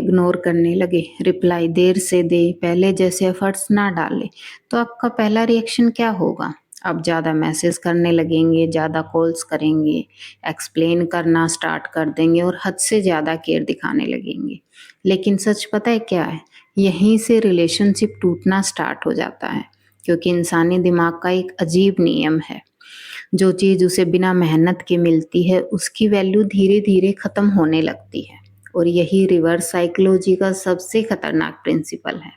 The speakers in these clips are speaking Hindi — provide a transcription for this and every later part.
इग्नोर करने लगे, रिप्लाई देर से दे, पहले जैसे एफर्ट्स ना डाले, तो आपका पहला रिएक्शन क्या होगा? आप ज़्यादा मैसेज करने लगेंगे, ज़्यादा कॉल्स करेंगे, एक्सप्लेन करना स्टार्ट कर देंगे और हद से ज़्यादा केयर दिखाने लगेंगे। लेकिन सच पता है क्या है? यहीं से रिलेशनशिप टूटना स्टार्ट हो जाता है, क्योंकि इंसानी दिमाग का एक अजीब नियम है। जो चीज़ उसे बिना मेहनत के मिलती है, उसकी वैल्यू धीरे-धीरे ख़त्म होने लगती है और यही रिवर्स साइकोलॉजी का सबसे खतरनाक प्रिंसिपल है।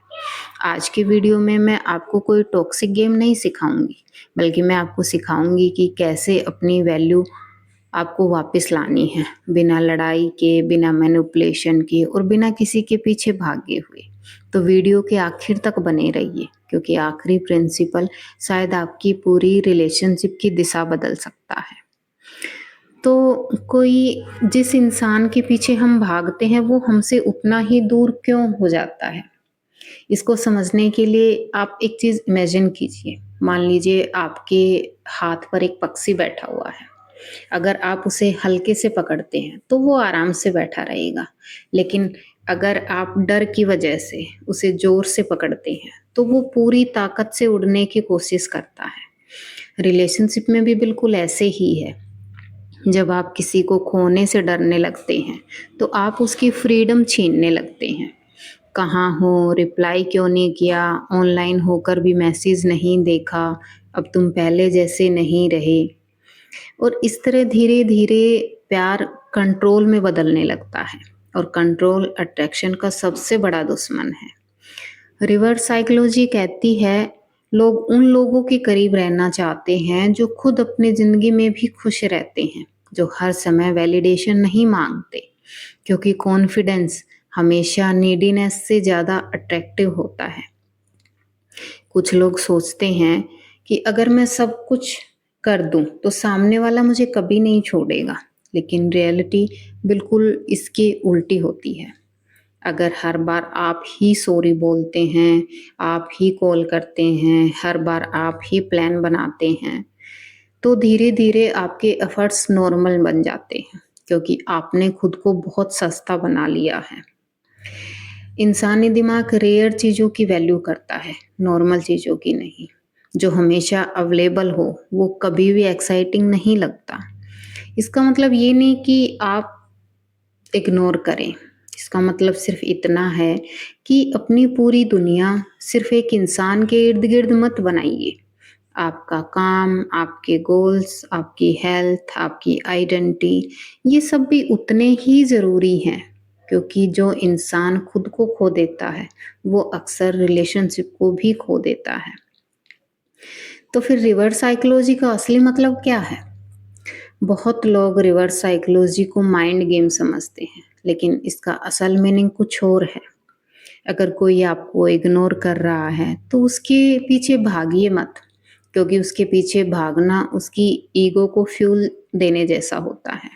आज की वीडियो में मैं आपको कोई टॉक्सिक गेम नहीं सिखाऊंगी, बल्कि मैं आपको सिखाऊंगी कि कैसे अपनी वैल्यू आपको वापस लानी है, बिना लड़ाई के, बिना मैनिपुलेशन के और बिना किसी के पीछे भागे हुए। तो वीडियो के आखिर तक बने रहिए, क्योंकि आखिरी प्रिंसिपल शायद आपकी पूरी रिलेशनशिप की दिशा बदल सकता है। तो कोई जिस इंसान के पीछे हम भागते हैं वो हमसे उतना ही दूर क्यों हो जाता है? इसको समझने के लिए आप एक चीज़ इमेजिन कीजिए। मान लीजिए आपके हाथ पर एक पक्षी बैठा हुआ है। अगर आप उसे हल्के से पकड़ते हैं तो वो आराम से बैठा रहेगा। लेकिन अगर आप डर की वजह से उसे ज़ोर से पकड़ते हैं तो वो पूरी ताकत से उड़ने की कोशिश करता है। रिलेशनशिप में भी बिल्कुल ऐसे ही है। जब आप किसी को खोने से डरने लगते हैं तो आप उसकी फ्रीडम छीनने लगते हैं। कहाँ हो, रिप्लाई क्यों नहीं किया, ऑनलाइन होकर भी मैसेज नहीं देखा, अब तुम पहले जैसे नहीं रहे। और इस तरह धीरे-धीरे प्यार कंट्रोल में बदलने लगता है और कंट्रोल अट्रैक्शन का सबसे बड़ा दुश्मन है। रिवर्स साइकोलॉजी कहती है लोग उन लोगों के करीब रहना चाहते हैं जो खुद अपनी ज़िंदगी में भी खुश रहते हैं, जो हर समय वैलिडेशन नहीं माँगते, क्योंकि कॉन्फिडेंस हमेशा नीडीनेस से ज़्यादा अट्रैक्टिव होता है। कुछ लोग सोचते हैं कि अगर मैं सब कुछ कर दूँ तो सामने वाला मुझे कभी नहीं छोड़ेगा, लेकिन रियलिटी बिल्कुल इसकी उल्टी होती है। अगर हर बार आप ही सॉरी बोलते हैं, आप ही कॉल करते हैं, हर बार आप ही प्लान बनाते हैं, तो धीरे-धीरे आपके एफर्ट्स नॉर्मल बन जाते हैं, क्योंकि आपने खुद को बहुत सस्ता बना लिया है। इंसानी दिमाग रेयर चीज़ों की वैल्यू करता है, नॉर्मल चीज़ों की नहीं। जो हमेशा अवेलेबल हो, वो कभी भी एक्साइटिंग नहीं लगता। इसका मतलब ये नहीं कि आप इग्नोर करें। इसका मतलब सिर्फ़ इतना है कि अपनी पूरी दुनिया सिर्फ़ एक इंसान के इर्द-गिर्द मत बनाइए। आपका काम, आपके गोल्स, आपकी हेल्थ, आपकी आइडेंटिटी, ये सब भी उतने ही ज़रूरी हैं, क्योंकि जो इंसान खुद को खो देता है, वो अक्सर रिलेशनशिप को भी खो देता है। तो फिर रिवर्स साइकोलॉजी का असली मतलब क्या है? बहुत लोग रिवर्स साइकोलॉजी को माइंड गेम समझते हैं, लेकिन इसका असल मीनिंग कुछ और है। अगर कोई आपको इग्नोर कर रहा है, तो उसके पीछे भागिए मत, क्योंकि उसके पीछे भागना उसकी ईगो को फ्यूल देने जैसा होता है।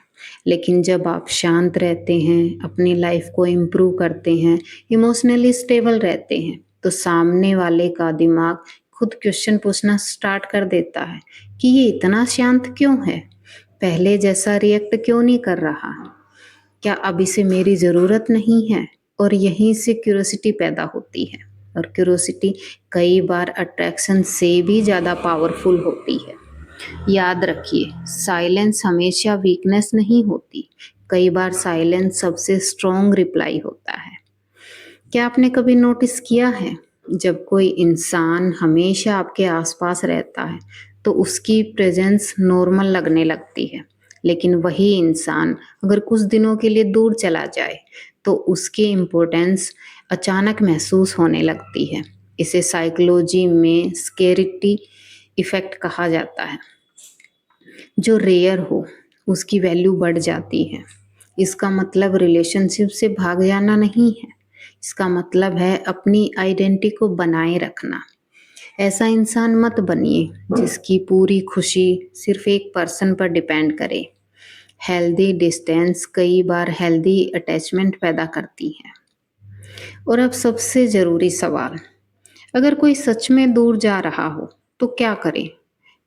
लेकिन जब आप शांत रहते हैं, अपनी लाइफ को इम्प्रूव करते हैं, इमोशनली स्टेबल रहते हैं, तो सामने वाले का दिमाग खुद क्वेश्चन पूछना स्टार्ट कर देता है कि ये इतना शांत क्यों है? पहले जैसा रिएक्ट क्यों नहीं कर रहा? क्या अब इसे मेरी ज़रूरत नहीं है? और यहीं से क्यूरोसिटी पैदा होती है और क्यूरोसिटी कई बार अट्रैक्शन से भी ज़्यादा पावरफुल होती है। याद रखिए, साइलेंस हमेशा वीकनेस नहीं होती। कई बार साइलेंस सबसे स्ट्रॉन्ग रिप्लाई होता है। क्या आपने कभी नोटिस किया है, जब कोई इंसान हमेशा आपके आसपास रहता है तो उसकी प्रेजेंस नॉर्मल लगने लगती है, लेकिन वही इंसान अगर कुछ दिनों के लिए दूर चला जाए तो उसकी इम्पोर्टेंस अचानक महसूस होने लगती है। इसे साइकोलॉजी में स्केरिटी इफेक्ट कहा जाता है। जो रेयर हो उसकी वैल्यू बढ़ जाती है। इसका मतलब रिलेशनशिप से भाग जाना नहीं है, इसका मतलब है अपनी आइडेंटिटी को बनाए रखना। ऐसा इंसान मत बनिए जिसकी पूरी खुशी सिर्फ एक पर्सन पर डिपेंड करे। हेल्दी डिस्टेंस कई बार हेल्दी अटैचमेंट पैदा करती है। और अब सबसे ज़रूरी सवाल, अगर कोई सच में दूर जा रहा हो तो क्या करें?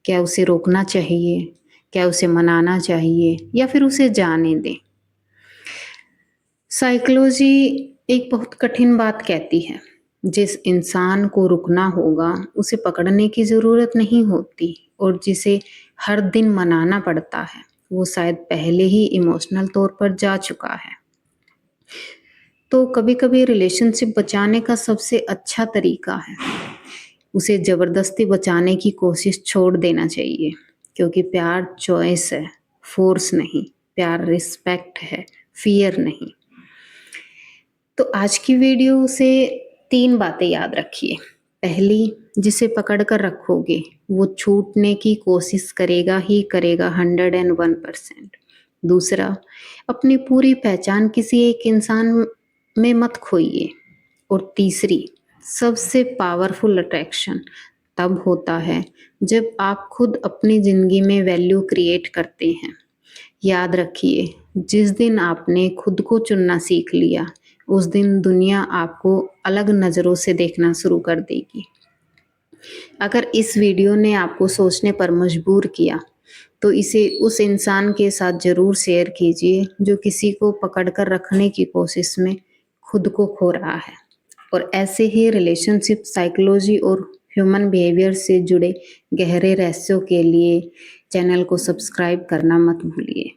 क्या उसे रोकना चाहिए? क्या उसे मनाना चाहिए या फिर उसे जाने दें? साइकोलॉजी एक बहुत कठिन बात कहती है, जिस इंसान को रुकना होगा उसे पकड़ने की ज़रूरत नहीं होती, और जिसे हर दिन मनाना पड़ता है वो शायद पहले ही इमोशनल तौर पर जा चुका है। तो कभी-कभी रिलेशनशिप बचाने का सबसे अच्छा तरीका है उसे ज़बरदस्ती बचाने की कोशिश छोड़ देना चाहिए, क्योंकि प्यार चॉइस है, फ़ोर्स नहीं। प्यार रिस्पेक्ट है, फ़ियर नहीं। तो आज की वीडियो से 3 बातें याद रखिए। पहली, जिसे पकड़ कर रखोगे, वो छूटने की कोशिश करेगा ही करेगा 101%। दूसरा, अपनी पूरी पहचान किसी एक इंसान में मत खोइए। और तीसरी, सबसे पावरफुल अट्रैक्शन तब होता है जब आप खुद अपनी ज़िंदगी में वैल्यू क्रिएट करते हैं। याद रखिए, जिस दिन आपने खुद को चुनना सीख लिया, उस दिन दुनिया आपको अलग नज़रों से देखना शुरू कर देगी। अगर इस वीडियो ने आपको सोचने पर मजबूर किया, तो इसे उस इंसान के साथ ज़रूर शेयर कीजिए जो किसी को पकड़ कर रखने की कोशिश में खुद को खो रहा है। और ऐसे ही रिलेशनशिप साइकोलॉजी और ह्यूमन बिहेवियर से जुड़े गहरे रहस्यों के लिए चैनल को सब्सक्राइब करना मत भूलिए।